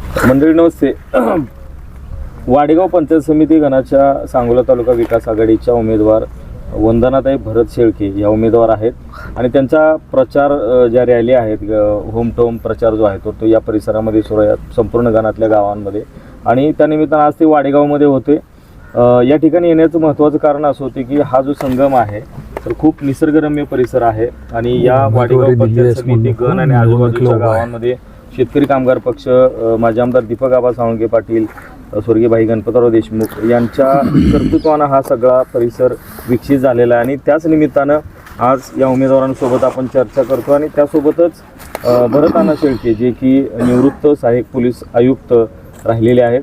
मंडळी नमस्ते. वाडेगाव पंचायत समिती गणाच्या सांगोला तालुका विकास आघाडीच्या उमेदवार वंदनाताई भरत शेळके या उमेदवार आहेत आणि त्यांचा प्रचार ज्या रॅली आहेत, होम टू होम प्रचार जो आहे तो या परिसरामध्ये सुरू आहे, संपूर्ण गणातल्या गावांमध्ये. आणि त्यानिमित्तानं आज ते वाडेगावमध्ये होते. या ठिकाणी येण्याचं महत्त्वाचं कारण असं होते की हा जो संगम आहे तर खूप निसर्गरम्य परिसर आहे आणि या वाडेगाव पंचायत समिती गण आणि आजूबाजूच्या गावांमध्ये शेतकरी कामगार पक्ष, माजी आमदार दीपक आबा साळुंखे पाटील, स्वर्गीय भाई गणपतराव देशमुख यांच्या कर्तृत्वानं हा सगळा परिसर विकसित झालेला आहे. आणि त्याच निमित्तानं आज या उमेदवारांसोबत आपण चर्चा करतो आणि त्यासोबतच भरत अण्णा शेळके जे की निवृत्त सहाय्यक पोलीस आयुक्त राहिलेले आहेत,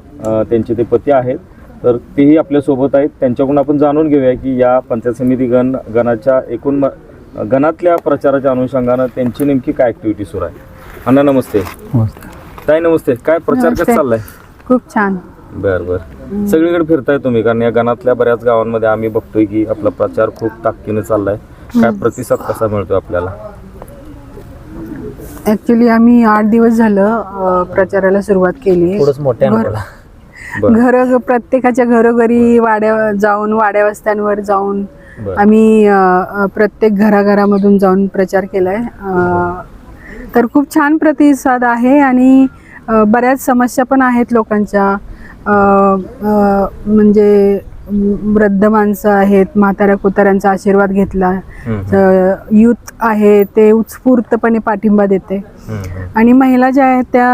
त्यांचे ते पती आहेत, तर तेही आपल्यासोबत आहेत. त्यांच्याकडून आपण जाणून घेऊया की या पंचायत समिती गणाच्या एकूण गणातल्या प्रचाराच्या अनुषंगानं त्यांची नेमकी काय ॲक्टिव्हिटी सुरू आहे. अण्णा नमस्ते. ताई नमस्ते. काय प्रचार कसा चाललाय? खूप छान. बरं सगळीकडे फिरताय तुम्ही, कारण या गणातल्या बऱ्याच गावांमध्ये आम्ही बघतोय की आपला प्रचार खूप ताकदीने चाललाय. काय प्रतिसाद कसा मिळतोय आपल्याला? ऍक्च्युली आम्ही 8 दिवस झालं प्रचाराला सुरुवात केली. प्रत्येकाच्या घरोघरी वाड्या वस्त्यांवर जाऊन आम्ही प्रत्येक घराघरामधून जाऊन प्रचार केलाय. तर खूप छान प्रतिसाद आहे आणि बऱ्याच समस्या पण आहेत लोकांच्या. म्हणजे वृद्ध माणसं आहेत, म्हाताऱ्या कुताऱ्यांचा आशीर्वाद घेतला, युथ आहे ते उत्स्फूर्तपणे पाठिंबा देते. आणि महिला ज्या आहेत त्या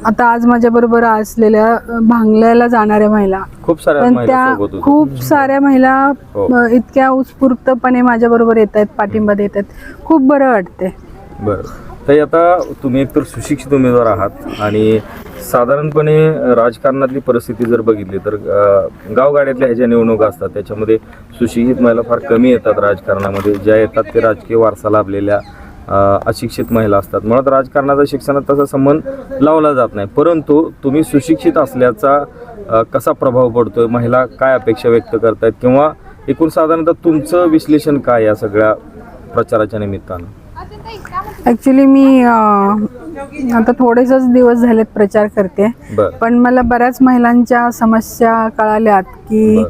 आता आज माझ्या बरोबर असलेल्या भांगल्याला जाणाऱ्या महिला खूप साऱ्या महिला इतक्या उत्स्फूर्तपणे माझ्या बरोबर येत आहेत, पाठिंबा देत आहेत. खूप बरं वाटते. बरं ताई, आता तुम्ही एकतर सुशिक्षित उमेदवार आहात आणि साधारणपणे राजकारणातली परिस्थिती जर बघितली तर गावगाड्यातल्या ह्या ज्या निवडणुका असतात त्याच्यामध्ये सुशिक्षित महिला फार कमी येतात राजकारणामध्ये. ज्या येतात ते राजकीय वारसा लाभलेल्या अशिक्षित महिला असतात. मुळात राजकारणाचा शिक्षणात तसा संबंध लावला जात नाही. परंतु तुम्ही सुशिक्षित असल्याचा कसा प्रभाव पडतोय, महिला काय अपेक्षा व्यक्त करतायत, किंवा एकूण साधारणतः तुमचं विश्लेषण काय या सगळ्या प्रचाराच्या निमित्तानं? ऍक्च्युली मी आता थोडेच दिवस झालेत प्रचार करते, पण मला बऱ्याच महिलांच्या समस्या कळाल्यात की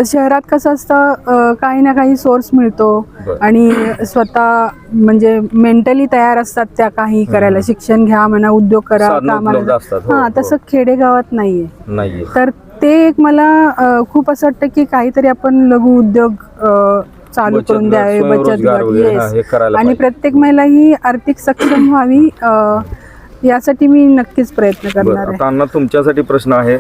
शहरात कसं असतं, काही ना काही सोर्स मिळतो आणि स्वतः म्हणजे मेंटली तयार असतात त्या काही करायला. शिक्षण घ्या म्हणा, उद्योग करा, कामाला. हा, तसं खेडेगावात नाहीये. तर ते एक मला खूप असं वाटतं की काहीतरी आपण लघु उद्योग चालू करून द्यावे, बचत गट, आणि प्रत्येक महिला ही आर्थिक सक्षम व्हावी यासाठी मी नक्कीच प्रयत्न करणार आहे. आता तुमच्यासाठी प्रश्न आहे.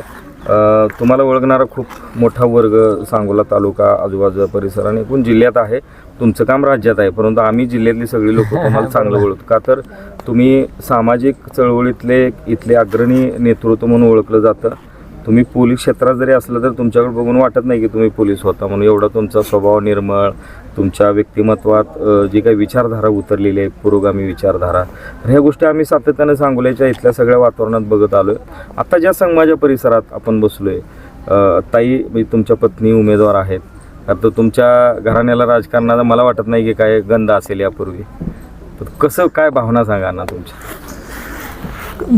तुम्हाला ओळखणारा खूप मोठा वर्ग सांगोला तालुका, आजूबाजूचा परिसर आणि एकूण जिल्ह्यात आहे. तुमचं काम राज्यात आहे, परंतु आम्ही जिल्ह्यातली सगळी लोक तुम्हाला चांगलं ओळखतो. का तर तुम्ही सामाजिक चळवळीतले इथले अग्रणी नेतृत्व म्हणून ओळखलं जातं. तुम्ही पोलीस क्षेत्रात जरी असलं तर तुमच्याकडे बघून वाटत नाही की तुम्ही पोलीस होता म्हणून. एवढा तुमचा स्वभाव निर्मळ, तुमच्या व्यक्तिमत्वात जी काही विचारधारा उतरलेली आहे, पुरोगामी विचारधारा, तर ह्या गोष्टी आम्ही सातत्याने सांगोल्याच्या इथल्या सगळ्या वातावरणात बघत आलो आहे. आता ज्या संघाच्या परिसरात आपण बसलो आहे, ताई म्हणजे तुमच्या पत्नी उमेदवार आहेत, तर तुमच्या घराण्याला राजकारणाला मला वाटत नाही की काय गंध असेल यापूर्वी. तर कसं काय भावना सांगा ना तुमच्या?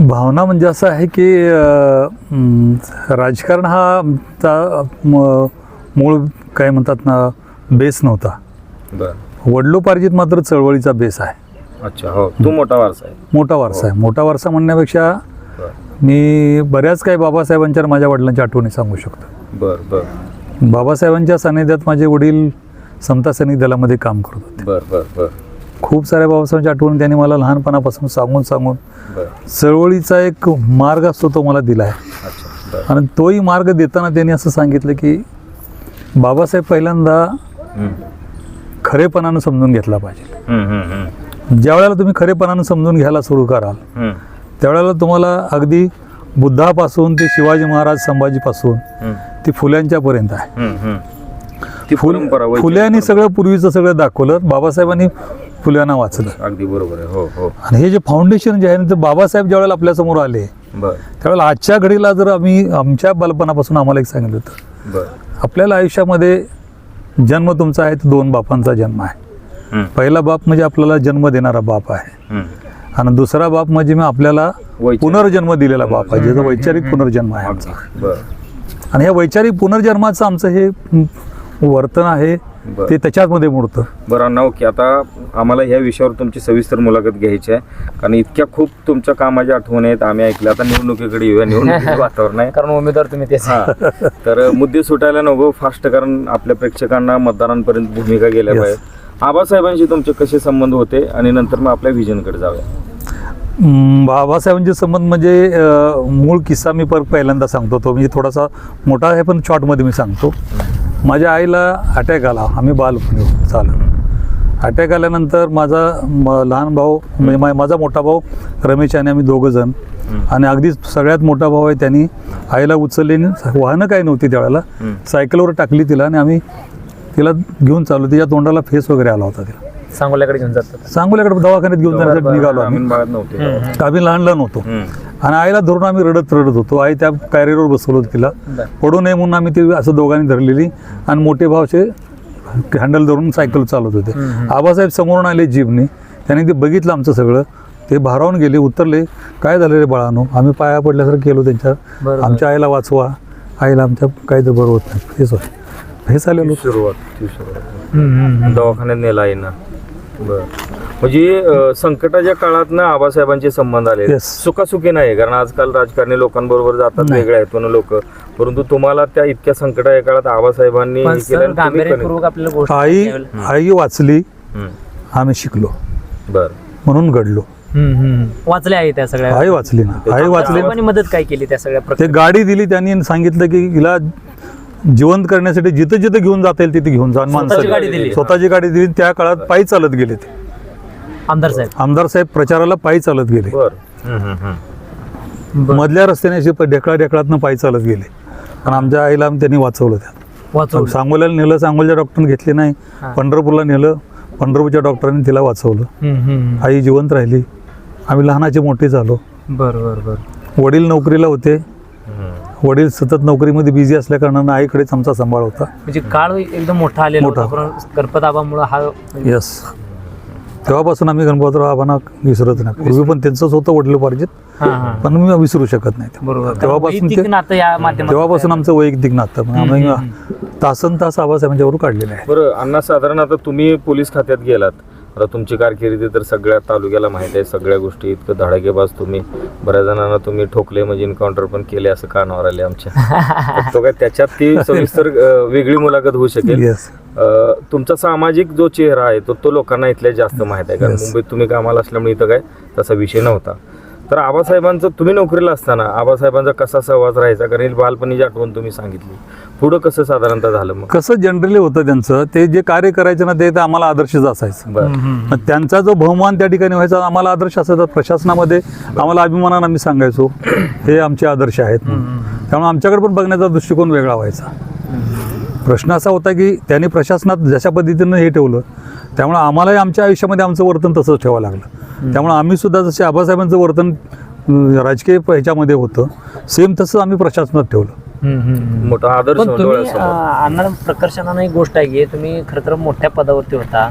भावना म्हणजे असं आहे की राजकारण हा मूळ काय म्हणतात ना बेस नव्हता. वडिलोपार्जित मात्र चळवळीचा बेस आहे. अच्छा, हो, तो मोठा वारसा आहे. मोठा वारसा आहे. मोठा वारसा म्हणण्यापेक्षा मी बऱ्याच काही बाबासाहेबांच्या माझ्या वडिलांच्या आठवणी सांगू शकतो. बाबासाहेबांच्या सानिध्यात माझे वडील समता सैनिक दलामध्ये काम करत होते. खूप साऱ्या बाबासाहेबांच्या आठवणी त्यांनी मला लहानपणापासून सांगून चळवळीचा एक मार्ग असतो तो मला दिला आहे. आणि तोही मार्ग देताना त्यांनी असं सांगितलं की बाबासाहेब पहिल्यांदा खरेपणानं समजून घेतला पाहिजे. ज्या वेळेला तुम्ही खरेपणानं समजून घ्यायला सुरू कराल त्यावेळेला तुम्हाला अगदी बुद्धापासून ते शिवाजी महाराज, संभाजीपासून ते फुल्यांच्या पर्यंत आहे. फुल्यांनी सगळं पूर्वीचं सगळं दाखवलं, बाबासाहेबांनी फुल्यांना वाचलं. अगदी बरोबर आहे. हो हो. आणि हे जे फाउंडेशन जे आहे, तर बाबासाहेब ज्या वेळेला आपल्या समोर आले त्यावेळेला आजच्या घडीला जर आम्ही आमच्या बालपणापासून आम्हाला एक सांगितलं होतं, आपल्याला आयुष्यामध्ये जन्म तुमचा आहे तो 2 बापांचा जन्म आहे. पहिला बाप म्हणजे आपल्याला जन्म देणारा बाप आहे आणि दुसरा बाप म्हणजे मी आपल्याला वैचारिक. पुनर्जन्म दिलेला बाप आहे, ज्याचा वैचारिक पुनर्जन्म आहे आमचा. बरं आणि या वैचारिक पुनर्जन्माचं आमचं हे वर्तन आहे बरं. ते त्याच्यामध्ये मोडतं. बरं अण्णा, ओके. आता आम्हाला ह्या विषयावर तुमची सविस्तर मुलाखत घ्यायची आहे, कारण इतक्या खूप तुमच्या कामाच्या आठवणी आहेत आम्ही ऐकल्या. आता निवडणुकीकडे येऊया, निवडणुकीचं वातावरण आहे. कारण उमेदवार तुम्ही तेच हा, तर मुद्दे सुटायला नको फास्ट, कारण आपल्या प्रेक्षकांना मतदारांपर्यंत भूमिका गेल्या Yes. पाहिजेत. आबासाहेबांशी तुमचे कसे संबंध होते आणि नंतर मग आपल्या व्हिजनकडे जाऊया. बाबासाहेबांचे संबंध म्हणजे मूळ किस्सा मी पहिल्यांदा सांगतो, तो म्हणजे थोडासा मोठा आहे पण शॉर्टमध्ये मी सांगतो. माझ्या आईला अटॅक आला, आम्ही बालपणी झालं. अटॅक आल्यानंतर माझा लहान भाऊ म्हणजे माझा मोठा भाऊ रमेश आणि आम्ही दोघं जण, आणि अगदी सगळ्यात मोठा भाऊ आहे त्यांनी आईला उचलली, वाहनं काही नव्हती त्यावेळेला, सायकलवर टाकली तिला आणि आम्ही तिला घेऊन चाललो. तिच्या तोंडाला फेस वगैरे आला होता. तिला सांगोल्याकडे घेऊन जातात. सांगोल्याकडे दवाखान्यात घेऊन जाण्यासाठी निघालो ग्रामीण भागात नव्हते. आम्ही लहान लहान होतो. आणि आईला धरून आम्ही रडत होतो. आई त्या कॅरियरवर बसवलं होतं तिला, पडू नये म्हणून आम्ही ती असं दोघांनी धरलेली, आणि मोठे भावचे हँडल धरून सायकल चालवत होते. आबासाहेब समोरून आले जीपनी, त्यांनी ते बघितलं आमचं सगळं, ते भारावून गेले, उतरले. काय झालं रे बाळानो, आम्ही पाया पडल्यासारखं केलो त्यांच्या, आमच्या आईला वाचवा, आईला आमच्या काही तर बरं होत नाही. हेच होय, हेच आलेलो. सुरुवात दवाखान्यात नेला आहे ना. बरं, म्हणजे संकटाच्या काळात ना आबासाहेबांचे संबंध आले. Yes. सुखासुखी नाही, कारण आजकाल राजकारणी लोकांबरोबर जातात वेगळ्या हेतून लोक, परंतु तुम्हाला त्या इतक्या संकटाच्या काळात आबासाहेबांनी पण हे सर, केलं आणि तुम्ही गांभीर्यपूर्वक आपल्याला गोष्ट आई वाचली, हम्म. आम्ही शिकलो, बरं म्हणून घडलो. वाचल्या आहे त्या सगळ्या. आई वाचली ना, आई वाचली. साहेबांनी मदत काय केली त्या सगळ्या ते प्रकारे? गाडी दिली त्यांनी, सांगितलं की हिला जिवंत करण्यासाठी जिथं जिथं घेऊन जाता येईल तिथे घेऊन जा. स्वतःची गाडी दिली. स्वतःची गाडी दिली. त्या काळात पायी चालत गेले ते आमदार साहेब. आमदार साहेब प्रचाराला पायी चालत गेले. बरं. मधल्या रस्त्याने असे ढेकळातनं पायी चालत गेले, पण आमच्या आईला त्यांनी वाचवलं. त्यात वाचवलं. सांगोल्याला नेलं, सांगोलच्या डॉक्टरने घेतले नाही, पंढरपूरला नेलं, पंढरपूरच्या डॉक्टरांनी तिला वाचवलं. आई जिवंत राहिली. आम्ही लहानाचे मोठे झालो. बरं. वडील नोकरीला होते. वडील सतत नोकरीमध्ये बिझी असल्या कारणानं आईकडेच आमचा सांभाळ होता. म्हणजे काळ एकदम मोठा आलेला होता, पण गणपताबामुळे हा यस, तेव्हापासून आम्ही गणपतराव आबांना विसरत नाही. पूर्वी पण त्यांचंच होतं वडिलोपार्जित, पण मी विसरू शकत नाही ते. बरोबर. तेव्हापासून वैयक्तिक नातं या माध्यमातून तेव्हापासून आमचं वैयक्तिक नातं आम्ही तासन तास आबासाहेबांच्यावर काढलेलं आहे. बरं अण्णा, साधारण आता तुम्ही पोलीस खात्यात गेलात, आता तुमची कारकिर्दी तर सगळ्या तालुक्याला माहिती आहे, सगळ्या गोष्टी इतकं धडाकेबाज तुम्ही, बऱ्याच जणांना तुम्ही ठोकले म्हणजे एन्काउंटर पण केले असं कानावर आले आमच्या. तो काय त्याच्यात ती सविस्तर वेगळी मुलाखत होऊ शकेल. येस, तुमचा सामाजिक जो चेहरा आहे तो लोकांना इथल्या जास्त माहित आहे, कारण मुंबईत तुम्ही कामाला असल्यामुळे इथं काय तसा विषय नव्हता. तर आबासाहेबांचं तुम्ही नोकरीला असताना आबासाहेबांचा कसा सहवास राहायचा, कारण बालपणीची आठवण तुम्ही सांगितली, पुढं कसं साधारणतः झालं मग? कसं जनरली होतं त्यांचं, ते जे कार्य करायचे ना ते त्याआम्हाला आदर्शच असायचं. बरं. मग त्यांचा जो बहुमान त्या ठिकाणी व्हायचा आम्हाला आदर्श असायचा. प्रशासनामध्ये आम्हाला अभिमानानं आम्ही सांगायचो हे आमचे आदर्श आहेत. त्यामुळे आमच्याकडे पण बघण्याचा दृष्टिकोन वेगळा व्हायचा. प्रश्न असा होता की त्यांनी प्रशासनात जशा पद्धतीनं हे ठेवलं, त्यामुळे आम्हालाही आमच्या आयुष्यामध्ये आमचं वर्तन तसंच ठेवावं लागलं. त्यामुळे आम्ही सुद्धा जसे आबासाहेबांचं वर्तन राजकीय ह्याच्यामध्ये होतं, सेम तसं आम्ही प्रशासनात ठेवलं. मोठा आदर्श पण तुम्ही डोळ्यासमोर. अण्णा, प्रकर्षानं एक गोष्ट आहे की तुम्ही खरं तर मोठ्या पदावरती होता,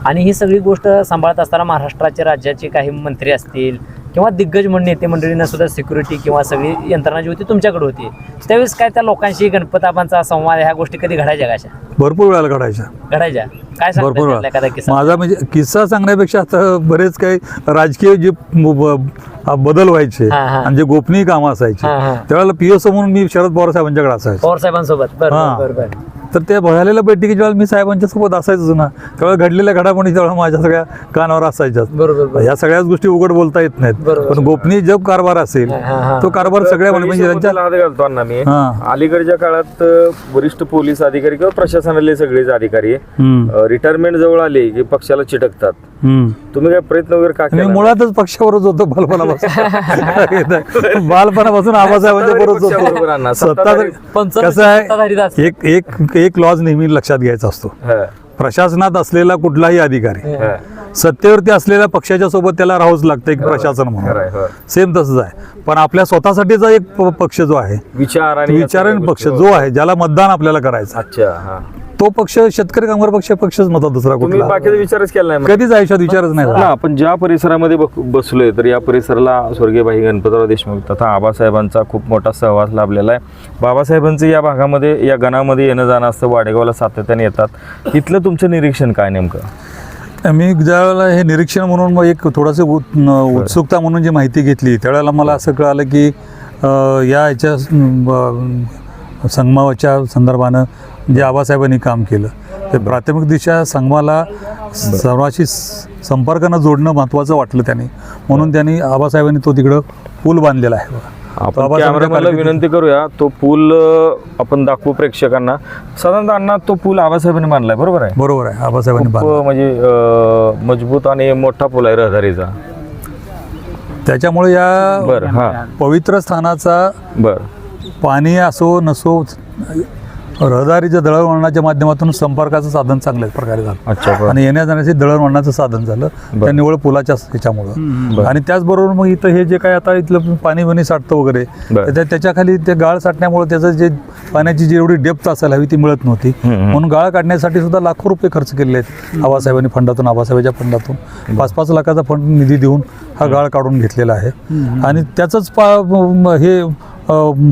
आणि ही सगळी गोष्ट सांभाळत असताना महाराष्ट्राच्या राज्याचे काही मंत्री असतील किंवा दिग्गज नेते मंडळींना सुद्धा सिक्युरिटी किंवा सगळी यंत्रणा जी होती तुमच्याकडे होती, त्यावेळेस काय त्या लोकांशी गणपताबांचा संवाद ह्या गोष्टी कधी घडायच्या कशा? भरपूर वेळाला घडायच्या. काय भरपूर सांगता एखादा किस्सा? माझा म्हणजे किस्सा सांगण्यापेक्षा आता बरेच काही राजकीय जे बदल व्हायचे आणि जे गोपनीय कामं असायची, त्यावेळेला पीओ म्हणून मी शरद पवार साहेबांच्याकडे असायचो. पवार साहेबांसोबत. बरं. तर त्या झालेल्या बैठकीच्या वेळेला मी साहेबांच्या सोबत असायचोच ना. त्यावेळेला घडलेल्या घडामोडी त्यावेळेला माझ्या सगळ्या कानावर असायच्याच. बरोबर. या सगळ्याच गोष्टी उघड बोलता येत नाहीत, पण गोपनीय जो कारभार असेल तो कारभार सगळ्या म्हणजे त्यांच्या हात घालतो अण्णा मी. हां. अलीकडच्या काळात वरिष्ठ पोलीस अधिकारी किंवा प्रशासनातले सगळेच अधिकारी रिटायरमेंट जवळ आले की पक्षाला चिटकतात. तुम्ही काय प्रयत्न वगैरे का मी केला? मुळातच पक्षावरच होतो बालपणापासून. बालपणापासून आबासाहेबांच्या बरोबर पक्षाबरोबर आणा. होतो. सत्ता कसं आहे, एक लॉज नेहमी लक्षात घ्यायचा असतो. हां. प्रशासनात असलेला कुठलाही अधिकारी हां. सत्तेवरती असलेल्या पक्षाच्या सोबत त्याला राहावंच लागतं एक प्रशासन खरं म्हणून. आहे, हो. सेम तसंच आहे. पण आपल्या स्वतःसाठीचा एक पक्ष जो आहे, विचार आणि विचारण पक्ष जो आहे, ज्याला मतदान आपल्याला करायचं, अच्छा. हा. तो पक्ष शेतकरी कामगार पक्षच नव्हता दुसरा तुम्ही कुठला. बाकीचा विचारच केला नाही मग? कधीच आयुष्यात विचारच नाही ना, झाला. आपण ज्या परिसरामध्ये बसलोय तर या परिसराला स्वर्गीय भाई गणपतराव देशमुख तथा आबासाहेबांचा खूप मोठा सहवास लाभलेला आहे. बाबासाहेबांचं या भागामध्ये, या गणामध्ये येणं जाणं असतं, वाडेगावला सातत्याने येतात. इथलं तुमचं निरीक्षण काय नेमकं? मी ज्यावेळेला हे निरीक्षण म्हणून मग एक थोडंसं उत्सुकता म्हणून जी माहिती घेतली त्यावेळेला मला असं कळालं की याच्या संगमाच्या संदर्भानं जे आबासाहेबांनी काम केलं ते प्राथमिकदृष्ट्या संगमाला सर्वांशी संपर्कानं जोडणं महत्त्वाचं वाटलं त्यांनी, म्हणून त्यांनी आबासाहेबांनी तो तिकडं पूल बांधलेला आहे. आपण कॅमेरामॅनला विनंती करूया, तो पूल आपण दाखवू प्रेक्षकांना. साधारणतः अण्णा तो पूल आबासाहेबांनी बांधलाय, बरोबर आहे? बरोबर आहे, आबासाहेबांनी खूप बांधला. म्हणजे मजबूत आणि मोठा पूल आहे रहदारीचा. त्याच्यामुळे बरं, या हां, पवित्र स्थानाचा बरं, पाणी असो नसो रहदारीच्या दळणवळणाच्या माध्यमातून संपर्काचं साधन चांगल्याच प्रकारे झालं. अच्छा, बरं. आणि येण्या जाण्याचे दळणवळणाचं साधन झालं त्या निवळ पुलाच्या ह्याच्यामुळं. आणि त्याचबरोबर मग इथं हे जे काय आता इथलं पाणी बिणी साठतं वगैरे बरं. त्याच्या खाली ते गाळ साठण्यामुळे त्याचं जे पाण्याची जी एवढी डेप्थ असायला हवी ती मिळत नव्हती, म्हणून गाळ काढण्यासाठी सुद्धा लाखो रुपये खर्च केलेले आहेत आबासाहेबांनी फंडातून, आबासाहेबांच्या फंडातून 5-5 लाखाचा फंड निधी देऊन हा गाळ काढून घेतलेला आहे. आणि त्याचंच हे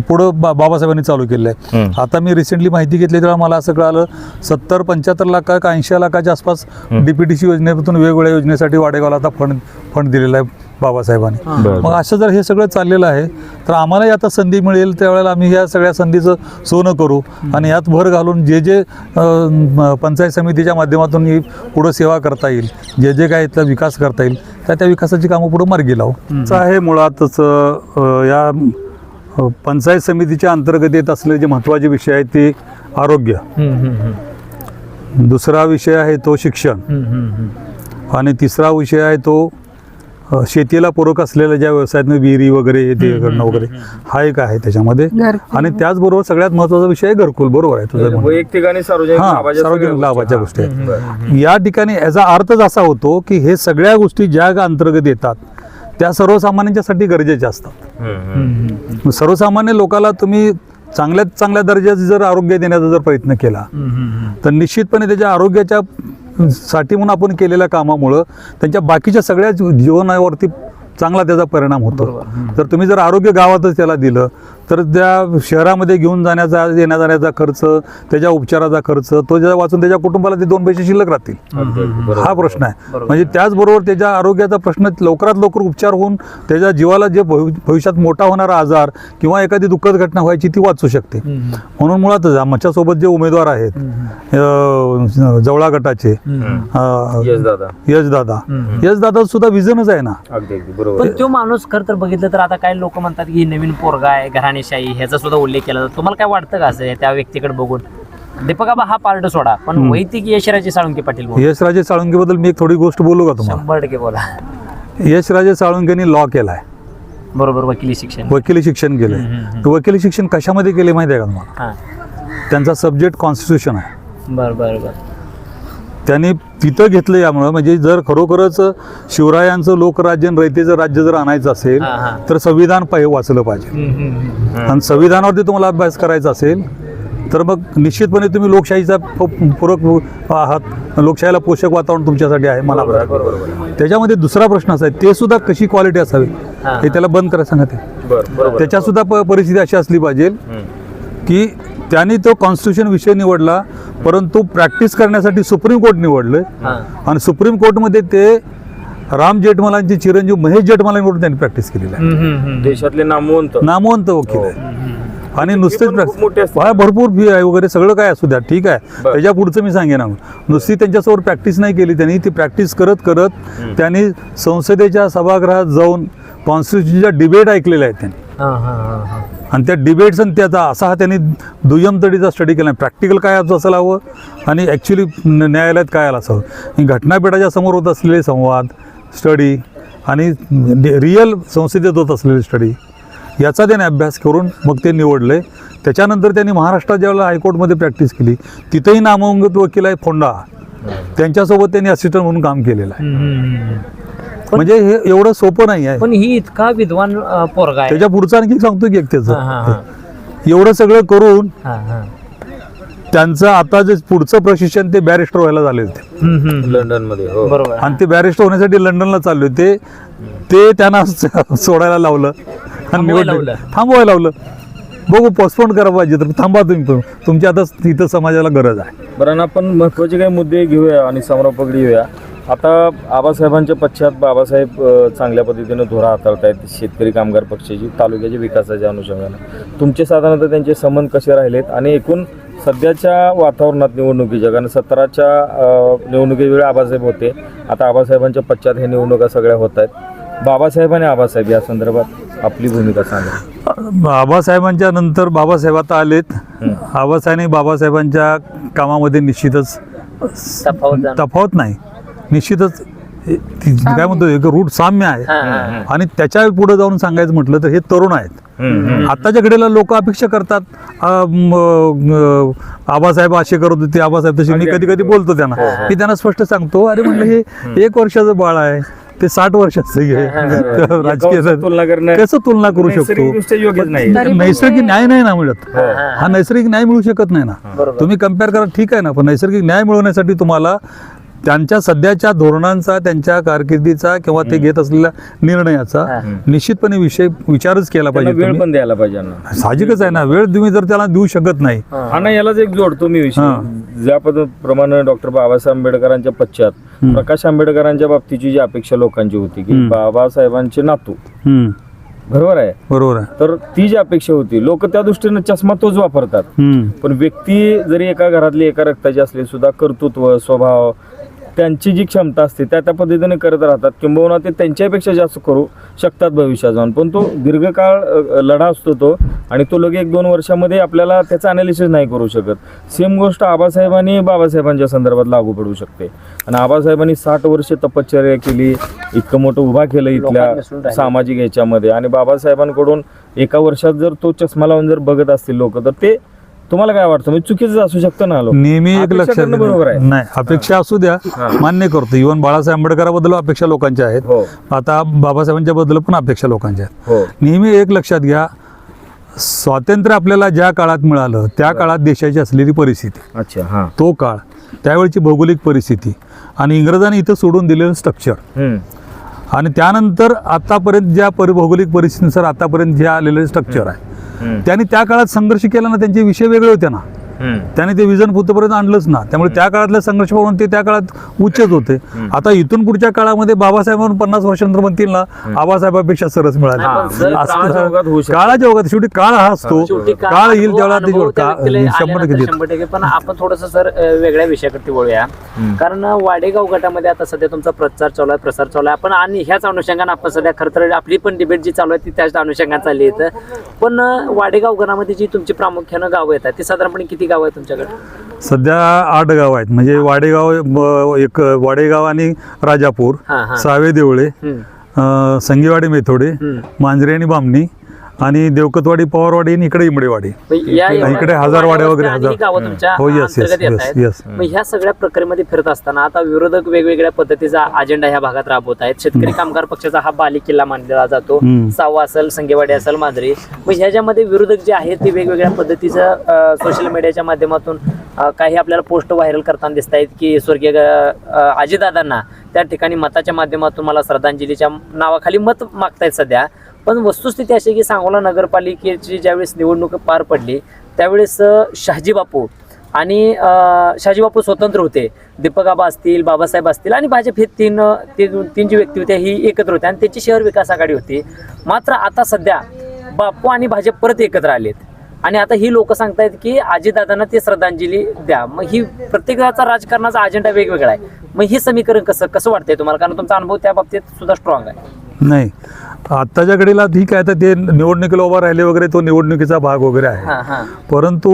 पुढं बाबासाहेबांनी चालू केलं आहे. आता मी रिसेंटली माहिती घेतली तेव्हा मला असं कळालं 70-75 लाख का 80 लाखाच्या आसपास DPTC योजनेतून वेगवेगळ्या योजनेसाठी वाडेगावला आता फंड दिलेला आहे बाबासाहेबांनी. मग असं जर हे सगळं चाललेलं आहे तर आम्हालाही आता संधी मिळेल त्यावेळेला आम्ही ह्या सगळ्या संधीचं सोनं करू आणि यात भर घालून जे जे पंचायत समितीच्या माध्यमातून ही पुढं सेवा करता येईल, जे जे काय इथला विकास करता येईल त्या विकासाची कामं पुढं मार्गी लावू. असं आहे मुळातच या पंचायत समितीच्या अंतर्गत येत असलेले जे महत्त्वाचे विषय आहेत ते आरोग्य, दुसरा विषय आहे तो शिक्षण, आणि तिसरा विषय आहे तो शेतीला पूरक असलेल्या ज्या व्यवसायात विहिरी वगैरे ते करणं वगैरे हा एक आहे त्याच्यामध्ये. आणि त्याचबरोबर सगळ्यात महत्त्वाचा विषय आहे घरकुल. बरोबर आहे तुझं म्हणणं. वैयक्तिक आणि सार्वजनिक लाभाच्या गोष्टी आहेत. या ठिकाणी याचा अर्थच असा होतो की हे सगळ्या गोष्टी ज्या अंतर्गत येतात त्या सर्वसामान्यांच्यासाठी गरजेच्या असतात. सर्वसामान्य लोकाला तुम्ही चांगल्यात चांगल्या दर्जाचं जर आरोग्य देण्याचा जर प्रयत्न केला तर निश्चितपणे त्याच्या आरोग्याच्या साठी म्हणून आपण केलेल्या कामामुळं त्यांच्या बाकीच्या सगळ्या जीवनावरती चांगला त्याचा परिणाम होतो. जर तुम्ही जर आरोग्य गावातच त्याला दिलं तर त्या शहरामध्ये घेऊन जाण्याचा येण्या जाण्याचा खर्च, त्याच्या उपचाराचा खर्च तो ज्या वाचून त्याच्या कुटुंबाला ते 2 पैसे शिल्लक राहतील, हा प्रश्न आहे. म्हणजे त्याचबरोबर त्याच्या आरोग्याचा प्रश्न लवकरात लवकर उपचार होऊन त्याच्या जीवाला जे भविष्यात मोठा होणारा आजार किंवा एखादी दुःखद घटना व्हायची ती वाचू शकते. म्हणून मुळातच आमच्यासोबत जे उमेदवार आहेत जवळा गटाचे यशदादा सुद्धा विजनच आहे ना. पण तो माणूस खरं तर बघितलं तर आता काही लोक म्हणतात की नवीन पोरगा आहे, घराणेशाही, ह्याचा सुद्धा उल्लेख केला जातो. तुम्हाला काय वाटतं का असं त्या व्यक्तीकडे बघून? दीपक आबा हा पार्ट सोडा, पण वैयक्तिक यशराजे साळुंके पाटील, यशराजे साळुंके बद्दल मी एक थोडी गोष्ट बोलू का तुम्हाला? 100% बोला. यशराजे साळुंकेनी लॉ केलाय, बरोबर, वकिली शिक्षण केलंय. वकिली शिक्षण कशामध्ये केले माहिती आहे का तुम्हाला? त्यांचा सब्जेक्ट कॉन्स्टिट्यूशन आहे. बरोबर. त्यांनी तिथं घेतलं यामुळं, म्हणजे जर खरोखरच शिवरायांचं लोकराज्य आणि रयतेचं राज्य जर आणायचं असेल तर संविधान वाचलं पाहिजे. आणि संविधानावरती तुम्हाला अभ्यास करायचा असेल तर मग निश्चितपणे तुम्ही लोकशाहीचा पूरक आहात, लोकशाहीला पोषक वातावरण तुमच्यासाठी आहे. मला त्याच्यामध्ये दुसरा प्रश्न असा आहे ते सुद्धा कशी क्वालिटी असावी हे त्याला बंद करायला सांगते. त्याच्या सुद्धा परिस्थिती अशी असली पाहिजे की त्यांनी तो कॉन्स्टिट्यूशन विषय निवडला, परंतु प्रॅक्टिस करण्यासाठी सुप्रीम कोर्ट निवडलं आणि सुप्रीम कोर्टमध्ये ते राम जेठमलांचे चिरंजीव महेश जेठमलांकडून त्यांनी प्रॅक्टिस केलेली आहे. देशातले नामवंत वकील आहे. आणि नुसतेच भरपूर फी आहे वगैरे सगळं काय असू द्या, ठीक आहे. त्याच्या पुढचं मी सांगेन, नुसती त्यांच्यासमोर प्रॅक्टिस नाही केली त्यांनी, ती प्रॅक्टिस करत करत त्यांनी संसदेच्या सभागृहात जाऊन कॉन्स्टिट्यूशनच्या डिबेट ऐकलेल्या आहेत त्यांनी. आणि त्या डिबेट्स आणि त्याचा असा त्यांनी दुय्यम तडीचा स्टडी केला. प्रॅक्टिकल काय असायला हवं आणि ॲक्च्युली न्यायालयात काय आलं असावं, घटनापीठाच्या समोर होत असलेले संवाद, स्टडी आणि रिअल संसदेत होत असलेली स्टडी याचा त्याने अभ्यास करून मग ते निवडलं आहे. त्याच्यानंतर त्यांनी महाराष्ट्रात ज्यावेळेला हायकोर्टमध्ये प्रॅक्टिस केली तिथेही नामांकित वकील आहे फोंडा, त्यांच्यासोबत त्यांनी असिस्टंट म्हणून काम केलेलं आहे. म्हणजे हे एवढं सोपं नाही आहे. पण ही इतका विद्वान पोरगा आहे. त्याच्या पुढचं आणखी सांगतो की एक त्याचं एवढं सगळं करून त्यांचं आता जे पुढचं प्रशिक्षण ते बॅरिस्टर व्हायला झाले होते लंडन मध्ये. हो. बरोबर. आणि ते बॅरिस्टर होण्यासाठी लंडनला चालले होते. ते त्यांना सोडायला लावलं आणि थांबवायला निवड लावलं. थांबवायला लावलं. बघू पोस्टपोन करा पाहिजे तर थांबा तुम्ही पण. तुमची आता इथं समाजाला गरज आहे. बरं ना, आपण महत्त्वाचे काही मुद्दे घेऊया आणि समरापगडी घेऊया. आता आबासाहेबांच्या पश्चात बाबासाहेब चांगल्या पद्धतीनं धोरा हाताळतायत शेतकरी कामगार पक्षाची तालुक्याच्या विकासाच्या अनुषंगाने. तुमचे साधारणतः त्यांचे संबंध कसे राहिलेत आणि एकूण सध्याच्या वातावरणात निवडणुकीच्या, कारण 17च्या निवडणुकीवेळी आबासाहेब होते, आता आबासाहेबांच्या पश्चात हे निवडणुका सगळ्या होत आहेत. बाबासाहेब आणि आबासाहेब या संदर्भात आपली भूमिका सांगा. आबासाहेबांच्या नंतर बाबासाहेब आता आलेत. आबासाहेब बाबासाहेबांच्या कामामध्ये निश्चितच तफावत नाही, निश्चितच काय म्हणतो एक रूट साम्य आहे. आणि त्याच्या पुढे जाऊन सांगायचं म्हटलं तर हे तरुण आहेत. आताच्या घडीला लोक अपेक्षा करतात आबासाहेब असे करत होते, आबासाहेब तसे. मी कधी कधी बोलतो त्यांना, मी त्यांना स्पष्ट सांगतो, अरे म्हटलं हे 1 वर्षाचं बाळ आहे, ते 60 वर्षाचं आहे. राजकीय कसं तुलना करू शकतो? नैसर्गिक न्याय नाही ना मिळत. हा नैसर्गिक न्याय मिळू शकत नाही ना. तुम्ही कम्पेअर करा ठीक आहे ना, पण नैसर्गिक न्याय मिळवण्यासाठी तुम्हाला त्यांच्या सध्याच्या धोरणांचा, त्यांच्या कारकिर्दीचा किंवा ते घेत असलेल्या निर्णयाचा निश्चितपणे विचारच केला पाहिजे. वेळ पण द्यायला पाहिजे. साहजिकच आहे ना, वेळ तुम्ही जर त्याला देऊ शकत नाही. आणि यालाच एक जोडतो मी विषय, ज्या पद्धतीप्रमाणे डॉक्टर बाबासाहेब आंबेडकरांच्या पश्चात प्रकाश आंबेडकरांच्या बाबतीची जी अपेक्षा लोकांची होती की बाबासाहेबांचे नातू, बरोबर आहे, बरोबर आहे, तर ती जी अपेक्षा होती, लोक त्या दृष्टीने चष्मा तोच वापरतात. पण व्यक्ती जरी एका घरातली एका रक्ताची असली सुद्धा कर्तृत्व, स्वभाव, त्यांची जी क्षमता असते त्या पद्धतीने करत राहतात. किंबहुना ते त्यांच्यापेक्षा जास्त करू शकतात भविष्यात जाऊन. पण तो दीर्घकाळ लढा असतो तो, आणि तो लगे 1-2 वर्षामध्ये आपल्याला त्याचं अनालिसिस नाही करू शकत. सेम गोष्ट आबासाहेब आणि बाबासाहेबांच्या संदर्भात लागू पडू शकते. आणि आबासाहेबांनी 60 वर्ष तपश्चर्या केली, इतकं मोठं उभा केलं इथल्या सामाजिक याच्यामध्ये. आणि बाबासाहेबांकडून एका वर्षात जर तो चष्मा लावून जर बघत असतील लोक, तर ते तुम्हाला काय वाटतं? म्हणजे चुकीचं असू शकतं ना. नेहमी एक लक्षात बरोबर आहे, नाही अपेक्षा असू द्या, मान्य करतो. इव्हन बाळासाहेब आंबेडकरांबद्दल अपेक्षा लोकांच्या आहेत, आता बाबासाहेबांच्या बद्दल पण अपेक्षा लोकांच्या आहेत. नेहमी एक लक्षात घ्या, स्वातंत्र्य आपल्याला ज्या काळात मिळालं त्या काळात देशाची असलेली परिस्थिती, तो काळ, त्यावेळची भौगोलिक परिस्थिती आणि इंग्रजांनी इथं सोडून दिलेलं स्ट्रक्चर, आणि त्यानंतर आतापर्यंत ज्या भौगोलिक परिस्थितीनुसार आतापर्यंत जे आलेलं स्ट्रक्चर आहे, त्यांनी त्या काळात संघर्ष केला ना, त्यांचे विषय वेगळे होते ना, त्याने ते विजन पुतपर्यंत आणलंच ना. त्यामुळे त्या काळातल्या संघर्ष पाहून ते त्या काळात उच्चच होते. आता इथून पुढच्या काळामध्ये बाबासाहेबांना 50 वर्षांनंतर म्हणतील ना आबासाहेबांपेक्षा सरस मिळाले. काळाच्या ओघात शेवटी काळ हा असतो, काळ येईल तेवढा 100%. पण आपण थोडस सर वेगळ्या विषयाकडे वळूया, कारण वाडेगाव गटामध्ये आता सध्या तुमचा प्रचार चालू आहे, प्रसार चालू आहे. आपण आणि ह्याच अनुषंगाने आपण सध्या खरं तर आपली पण डिबेट जी चालू आहे ती त्याच अनुषंगाने चालली आहे. पण वाडेगाव गणामध्ये जी तुमची प्रामुख्यानं गावं येतात ती साधारणपणे किती गाव आहे तुमच्याकडे? सध्या 8 गाव आहेत. म्हणजे वाडेगाव, एक वाडेगाव आणि राजापूर, सावे देवळे, संगीवाडी, मेथोडे, मांजरे आणि बामणी, आणि देवकतवाडी, पवारवाडी आणि इकडे इमडेवाडी, इकडे हजारवाड्या वगैरे. हो, येस येस येस. ह्या सगळ्या प्रक्रियेमध्ये फिरत असताना आता विरोधक वेगवेगळ्या पद्धतीचा अजेंडा ह्या भागात राबवत आहेत. शेतकरी कामगार पक्षाचा हा बाली किल्ला मानला जातो, सावा असेल, संगेवाडी असेल, मांजरी. मग ह्याच्यामध्ये विरोधक जे आहेत ते वेगवेगळ्या पद्धतीचं सोशल मीडियाच्या माध्यमातून काही आपल्याला पोस्ट व्हायरल करताना दिसत आहेत की स्वर्गीय अजितदादांना त्या ठिकाणी मताच्या माध्यमातून मला श्रद्धांजलीच्या नावाखाली मत मागतायत सध्या. पण वस्तुस्थिती अशी की सांगोला नगरपालिकेची ज्यावेळेस निवडणूक पार पडली त्यावेळेस शहाजी बापू स्वतंत्र होते, दीपक आबा असतील, बाबासाहेब असतील आणि भाजप हे तीन जी व्यक्ती होत्या ही एकत्र होत्या आणि त्याची शहर विकास आघाडी होती. मात्र आता सध्या बापू आणि भाजप परत एकत्र आलेत आणि आता ही लोक सांगतायत की अजितदादांना ते श्रद्धांजली द्या. मग ही प्रत्येकाचा राजकारणाचा अजेंडा वेगवेगळा आहे. मग हे समीकरण कसं वाटतंय तुम्हाला? कारण तुमचा अनुभव त्या बाबतीत सुद्धा स्ट्रॉंग आहे. नाही, आत्ताच्या घडीला ठीक आहे, तर ते निवडणुकीला उभा राहिले वगैरे, तो निवडणुकीचा भाग वगैरे आहे. परंतु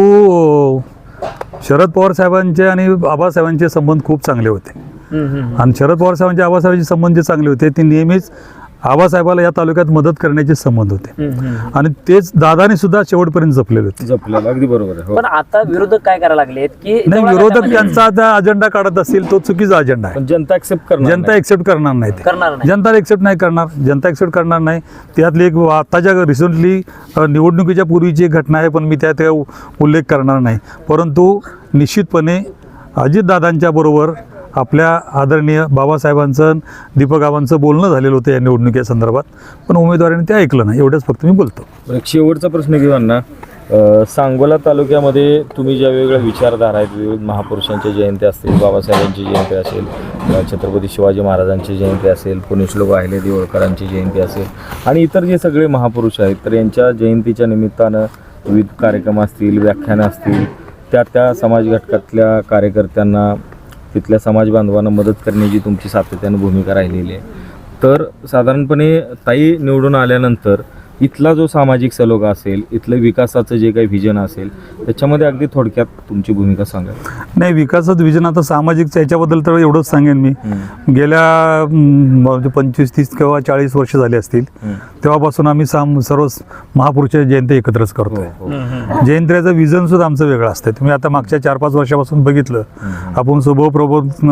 शरद पवार साहेबांचे आणि आबासाहेबांचे संबंध खूप चांगले होते. आणि शरद पवार साहेबांचे आबासाहेबांचे संबंध जे चांगले होते ते नेहमीच आबासाहेबाला या तालुक्यात मदत करण्याचे संबंध होते आणि तेच दादाने सुद्धा शेवटपर्यंत जपलेले होते. अगदी बरोबर आहे. पण आता विरोधक काय करायला लागलेत की नाही, विरोधक त्यांचा अजेंडा काढत असतील तो चुकीचा अजेंडा आहे. जनता एक्सेप्ट करणार नाही. जनता एक्सेप्ट नाही करणार, जनता एक्सेप्ट करणार नाही. त्यातली एक आताच्या रिसेंटली निवडणुकीच्या पूर्वीची एक घटना आहे, पण मी त्यात उल्लेख करणार नाही. परंतु निश्चितपणे अजितदादांच्या बरोबर आपल्या आदरणीय बाबासाहेबांचं दीपकबाबांचं बोलणं झालेलं होतं या निवडणुकीसंदर्भात, पण उमेदवारांनी ते ऐकलं नाही. एवढंच फक्त मी बोलतो. एक शेवटचा प्रश्न घेऊ अण्णा. सांगोला तालुक्यामध्ये तुम्ही ज्या वेगवेगळ्या विचारधारा आहेत, विविध महापुरुषांच्या जयंती असतील, बाबासाहेबांची जयंती असेल, छत्रपती शिवाजी महाराजांची जयंती असेल, पुण्यश्लोक अहिल्यादेवी होळकरांची जयंती असेल आणि इतर जे सगळे महापुरुष आहेत, तर यांच्या जयंतीच्या निमित्तानं विविध कार्यक्रम असतील, व्याख्यानं असतील, त्या समाज घटकातल्या कार्यकर्त्यांना, तिथल्या समाज बांधवांना मदत करण्याची तुमची सातत्यानं भूमिका राहिलेली आहे. तर साधारणपणे ताई निवडून आल्यानंतर इथला जो सामाजिक सलोखा असेल, इथलं विकासाचं जे काही व्हिजन असेल, त्याच्यामध्ये अगदी थोडक्यात तुमची भूमिका सांगा. नाही, विकासाचं विजन आता सामाजिक याच्याबद्दल तर एवढंच सांगेन मी. गेल्या 25, 30 किंवा 40 वर्ष झाली असतील तेव्हापासून आम्ही सर्व महापुरुषाची जयंती एकत्रच करतोय. जयंत्याचं विजन सुद्धा आमचं वेगळं असतं. तुम्ही आता मागच्या 4-5 वर्षापासून बघितलं, आपण स्वभाव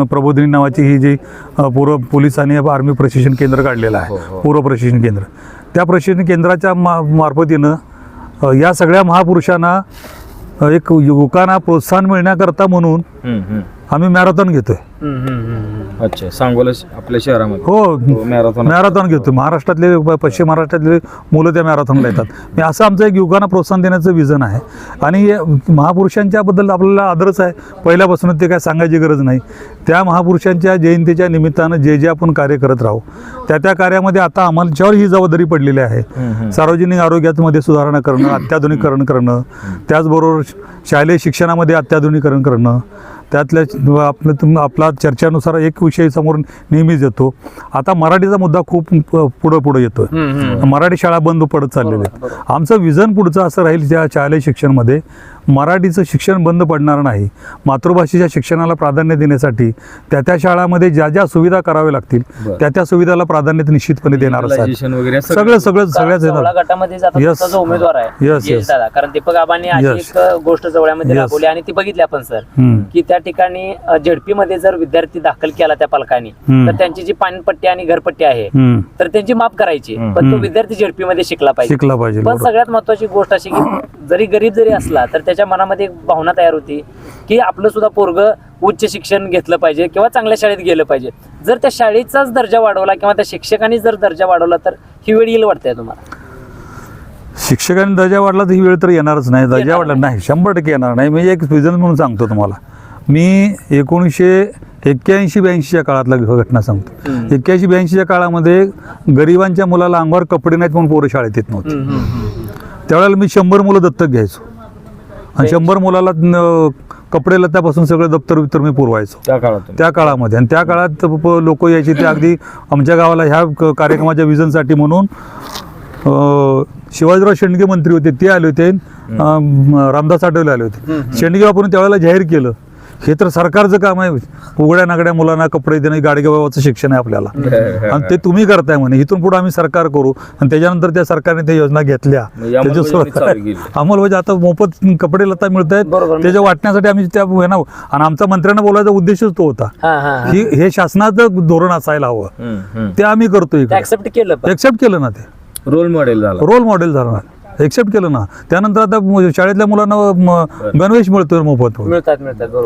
प्रबोधिनी नावाची ही जी पूर्व पोलीस आणि आर्मी प्रशिक्षण केंद्र काढलेलं आहे, पूर्व प्रशिक्षण केंद्र, त्या प्रशिक्षण केंद्राच्या मार्फतीनं या सगळ्या महापुरुषांना एक युवकांना प्रोत्साहन मिळण्याकरता म्हणून आम्ही मॅरेथॉन घेतोय. अच्छा, सांगोला आपल्या शहरामध्ये हो, मॅरेथॉन घेतो. महाराष्ट्रातले, पश्चिम महाराष्ट्रातले मुलं त्या मॅरेथॉनला येतात. मी असं आमचं एक युवकांना प्रोत्साहन देण्याचं विजन आहे. आणि महापुरुषांच्या बद्दल आपल्याला आदरच आहे पहिल्यापासून, ते काय सांगायची गरज नाही. त्या महापुरुषांच्या जयंतीच्या निमित्तानं जे आपण कार्य करत राहू, त्या कार्यामध्ये आता आम्हाच्यावर ही जबाबदारी पडलेली आहे. सार्वजनिक आरोग्यामध्ये सुधारणा करणं, अत्याधुनिकीकरण करणं, त्याचबरोबर शालेय शिक्षणामध्ये अत्याधुनिकीकरण करणं. त्यातल्या आपला चर्चेनुसार एक विषय समोर नेहमीच येतो. आता मराठीचा मुद्दा खूप पुढे येतोय. मराठी शाळा बंद पडत चाललेल्या आहेत. आमचं विजन पुढचं असं राहील, ज्या शालेय शिक्षणमध्ये मराठीचं शिक्षण बंद पडणार नाही. मातृभाषेच्या शिक्षणाला प्राधान्य देण्यासाठी त्या शाळामध्ये ज्या सुविधा कराव्या लागतील त्या सुविधाला प्राधान्य निश्चितपणे देणार सगळ्याच उमेदवार आहे दादा, कारण दीपक आबांनी एक गोष्ट जवळमध्ये राबवली आणि ती बघितली आपण सर, की त्या ठिकाणी झेडपी मध्ये जर विद्यार्थी दाखल केला त्या पालकांनी, तर त्यांची जी पाणपट्टी आणि घरपट्टी आहे तर त्यांची माफ करायची, पण तो विद्यार्थी झेडपी मध्ये शिकला पाहिजे. पण सगळ्यात महत्वाची गोष्ट अशी की जरी गरीब जरी असला तर त्याच्या मनामध्ये एक भावना तयार होती की आपलं सुद्धा पोरगं उच्च शिक्षण घेतलं पाहिजे किंवा चांगल्या शाळेत गेलं पाहिजे. जर त्या शाळेचाच दर्जा वाढवला किंवा त्या शिक्षकांनी जर दर्जा वाढवला तर ही वेळ येईल वाटतंय तुम्हाला? शिक्षकांनी दर्जा वाढला तर ही वेळ तर येणारच नाही. दर्जा वाढला नाही, 100% येणार नाही. मी एक विजन म्हणून सांगतो तुम्हाला. मी 1981-82च्या काळातला घटना सांगतो. 81-82च्या काळामध्ये गरिबांच्या मुलाला अंगावर कपडे नाहीत म्हणून पोरं शाळेत येत नव्हते. त्यावेळेला मी 100 मुलं दत्तक घ्यायचो आणि 100 मुलाला कपडे लत्यापासून सगळं दप्तर मी पुरवायचो त्या काळामध्ये. आणि त्या काळात लोक यायचे, ते अगदी आमच्या गावाला ह्या कार्यक्रमाच्या विजनसाठी म्हणून शिवाजीराव शेंडगे मंत्री होते, ते आले होते, रामदास आठवले आले होते. शेंडगे बापून त्यावेळेला जाहीर केलं, हे तर सरकारचं काम आहे, उघड्या नागड्या मुलांना कपडे देणं, गाडगेबाबाचं शिक्षण आहे आपल्याला, आणि ते तुम्ही करताय म्हणे, इथून पुढे आम्ही सरकार करू. आणि त्याच्यानंतर त्या सरकारने त्या योजना घेतल्या, अंमलबजावणी. आता मोफत कपडे लता मिळत आहेत, त्याच्या वाटण्यासाठी आम्ही त्या ना, आणि आमचा मंत्र्यांना बोलायचा उद्देशच तो होता की हे शासनाचं धोरण असायला हवं, ते आम्ही करतोय. एक्सेप्ट केलं ना, ते रोल मॉडेल झालं, एक्सेप्ट केलं ना. त्यानंतर आता शाळेतल्या मुलांना गणवेश मिळतोय मोफत.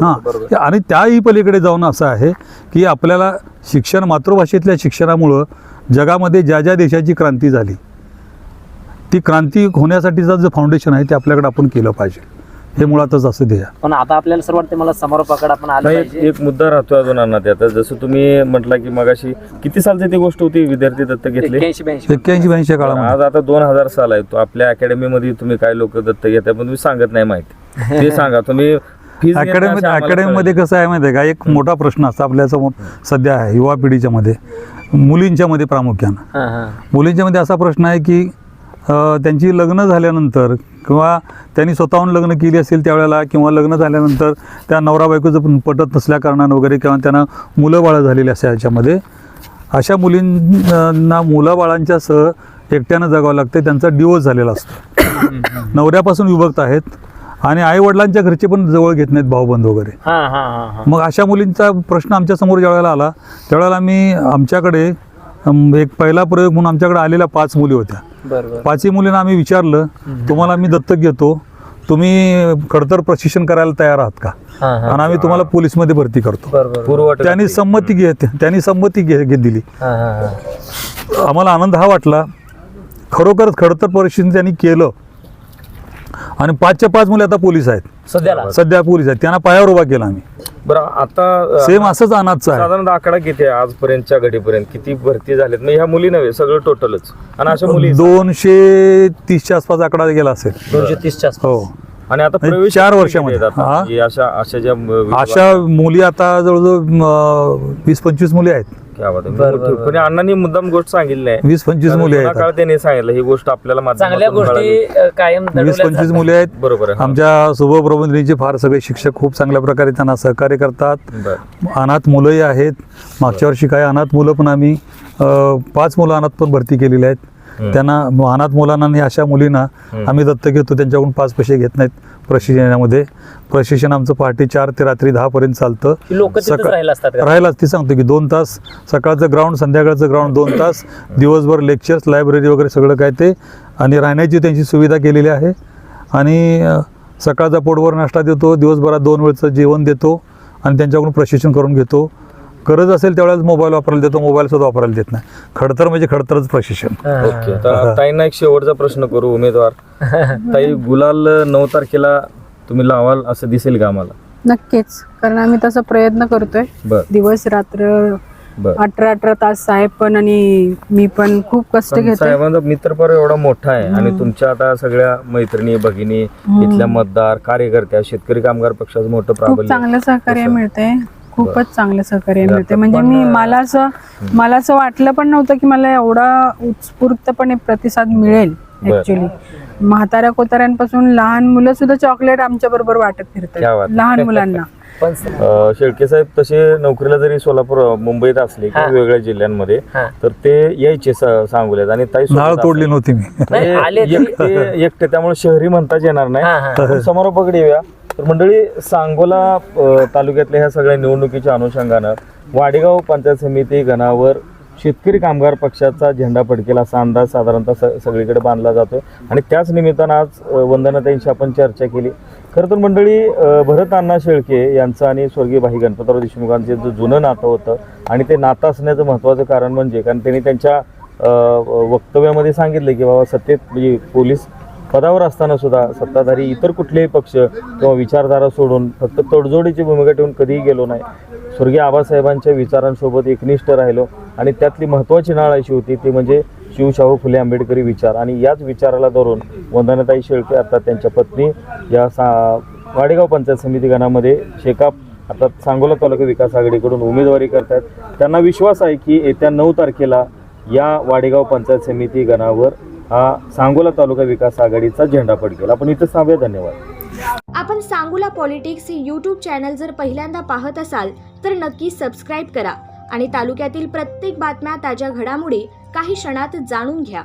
हां, आणि त्याही पलीकडे जाऊन असं आहे की आपल्याला शिक्षण, मातृभाषेतल्या शिक्षणामुळं जगामध्ये ज्या देशाची क्रांती झाली, ती क्रांती होण्यासाठीचं जे फाउंडेशन आहे ते आपल्याकडे आपण केलं पाहिजे. हे मुळातच असं ध्येय. पण आता आपल्याला सर्व वाटते मला समारोपाकडे आपण आलो पाहिजे. एक मुद्दा राहतो अजून अण्णा, आता जसं तुम्ही म्हटलं की मगाशी किती सालची ती गोष्ट होती, विद्यार्थी दत्तक घेतले 81-82 काळामध्ये. आज आता 2000 साल आहे. तो आपल्या अकॅडमीमध्ये तुम्ही काय लोक दत्तक घेताय पण तुम्ही सांगत नाही माहिती, ते सांगा तुम्ही. अकॅडमीमध्ये कसं आहे माहिती आहे का, एक मोठा प्रश्न असतो आपल्यासमोर सध्या आहे युवा पिढीच्या मध्ये, मुलींच्या मध्ये प्रामुख्यानं. मुलींच्या मध्ये असा प्रश्न आहे की त्यांची लग्न झाल्यानंतर किंवा त्यांनी स्वतःहून लग्न केली असेल त्यावेळेला, किंवा लग्न झाल्यानंतर त्या नवरा बायकोचं पटत नसल्या कारणानं वगैरे, किंवा त्यांना मुलं बाळं झालेली असते, याच्यामध्ये अशा मुलींना मुलं बाळांच्या सह एकट्यानं जगावं लागते. त्यांचा डिवोर्स झालेला असतो, नवऱ्यापासून विभक्त आहेत आणि आई वडिलांच्या घरचे पण जवळ घेत नाहीत, भाऊबंद वगैरे. मग अशा मुलींचा प्रश्न आमच्या समोर ज्यावेळेला आला त्यावेळेला आमच्याकडे एक पहिला प्रयोग म्हणून आमच्याकडे आलेल्या 5 मुली होत्या. 5ही मुलींना आम्ही विचारलं, तुम्हाला मी दत्तक घेतो, तुम्ही खडतर प्रशिक्षण करायला तयार आहात का, आणि आम्ही तुम्हाला पोलीसमध्ये भरती करतो. बरोबर. त्यांनी संमती दिली. आम्हाला आनंद हा वाटला, खरोखरच खडतर प्रशिक्षण त्यांनी केलं. आणि 5च्या 5 मुले आता पोलीस आहेत, सध्या पोलीस आहेत. त्यांना पायावर उभा केला आम्ही. बरं, आता सेम असंच अनाथचं आहे. साधारणतः आकडा किती आहे आजपर्यंतच्या घडीपर्यंत, किती भरती झालेत? म्हणजे ह्या मुली नव्हे, सगळं टोटलच. आणि अशा मुली 230च्या आसपास आकडा गेला असेल. 230च्या आसपास. हो. आणि आता प्रवेश 4 वर्षामध्ये अशा ज्या अशा मुली आता जवळजवळ 20-25 मुली आहेत. पण अण्णांनी मुद्दाम गोष्ट सांगितली आहे, 20-25 मुली आहेत. काळ त्यांनी सांगितलं ही गोष्ट आपल्याला चांगल्या गोष्टी कायम 20-25 मुली आहेत. बरोबर आहे. आमच्या शुभ प्रबंधनीचे फार सगळे शिक्षक खूप चांगल्या प्रकारे त्यांना सहकार्य करतात. अनाथ मुलंही आहेत. मागच्या वर्षी काही अनाथ मुलं पण आम्ही 5 मुलं अनाथ पण भरती केलेली आहेत. त्यांना अनाथ मुलांना आणि अशा मुलींना आम्ही दत्तक घेतो. त्यांच्याकडून 5 पैसे घेत नाहीत प्रशिक्षणामध्ये. प्रशिक्षण आमचं पहाटे 4 ते रात्री 10 पर्यंत चालतं. राहिलाच ती सांगतो की 2 तास सकाळचं ग्राउंड, संध्याकाळचं ग्राउंड 2 तास, दिवसभर लेक्चर्स, लायब्ररी वगैरे सगळं काय ते. आणि राहण्याची त्यांची सुविधा केलेली आहे. आणि सकाळचा पोटभर नाश्ता देतो, दिवसभरात 2 वेळचं जेवण देतो आणि त्यांच्याकडून प्रशिक्षण करून घेतो. गरज असेल त्यावेळेस मोबाईल वापरायला देतो, मोबाईल सुद्धा वापरायला देत नाही. खडतर म्हणजे खडतरच प्रशिक्षण. ओके, तर ताईंना एक शेवटचा प्रश्न करू. उमेदवार ताई, गुलाल 9 तारखेला तुम्ही लावाल असं दिसेल का आम्हाला? नक्कीच, कारण आम्ही तसा प्रयत्न करतोय. दिवस रात्र 18 तास साहेब पण आणि मी पण खूप कष्ट घेतो. साहेबांचा मित्रपर एवढा मोठा आहे आणि तुमच्या आता सगळ्या मैत्रिणी, भगिनी, इथल्या मतदार, कार्यकर्त्या, शेतकरी कामगार पक्षाचं मोठं खूप प्राबल्य, चांगलं सहकार्य मिळते. खूपच चांगलं सहकार्य मिळते. म्हणजे मला असं वाटलं पण नव्हतं की मला एवढा उत्स्फूर्तपणे प्रतिसाद मिळेल. ऍक्च्युली म्हाताऱ्या कोताऱ्यांपासून लहान मुलं सुद्धा चॉकलेट आमच्या बरोबर वाटत फिरतात लहान मुलांना. शेळके साहेब तसे नोकरीला जरी सोलापूर, मुंबईत असले किंवा वेगळ्या जिल्ह्यांमध्ये, तर ते यायचे सांगोल्यात. आणि ताई नाळ तोडली नव्हती मी एकटे, त्यामुळे शहरी म्हणताच येणार नाही. समारोपाकडे येऊया. तर मंडळी, सांगोला तालुक्यातल्या ह्या सगळ्या निवडणुकीच्या अनुषंगानं वाडेगाव पंचायत समिती गणावर शेतकरी कामगार पक्षाचा झेंडा फडकेल असा अंदाज साधारणतः सगळीकडे बांधला जातोय. आणि त्याच निमित्तानं आज वंदनाताईंशी आपण चर्चा केली. खरं तर मंडळी, भरत अण्णा शेळके यांचं आणि स्वर्गीय भाई गणपतराव देशमुखांचं जो जुनं नातं होतं, आणि ते नातं असण्याचं महत्त्वाचं कारण म्हणजे कारण त्यांनी त्यांच्या वक्तव्यामध्ये सांगितलं की बाबा सत्तेत, म्हणजे पोलीस पदावर असताना सुद्धा सत्ताधारी इतर कुठलेही पक्ष किंवा विचारधारा सोडून फक्त तडजोडीची भूमिका ठेवून कधीही गेलो नाही. स्वर्गीय आबासाहेबांच्या विचारांसोबत एकनिष्ठ राहिलो. आणि त्यातली महत्त्वाची नाळ अशी होती ती म्हणजे शिवशाहू फुले आंबेडकरी विचार. आणि याच विचाराला धरून वंदनाताई शेळके अर्थात त्यांच्या पत्नी या वाडेगाव पंचायत समिती गणामध्ये शेकाप अर्थात सांगोला तालुका विकास आघाडीकडून उमेदवारी करतात. त्यांना विश्वास आहे की येत्या 9 तारखेला या वाडेगाव पंचायत समिती गणावर हा सांगोला तालुका विकास आघाडीचा झेंडा फडकेल. आपण इथं थांबूया. धन्यवाद. आपण सांगोला पॉलिटिक्स हे यूट्यूब चॅनल जर पहिल्यांदा पाहत असाल तर नक्की सबस्क्राईब करा आणि तालुक्यातील प्रत्येक बातम्या, ताज्या घडामोडी काही क्षणात जाणून घ्या.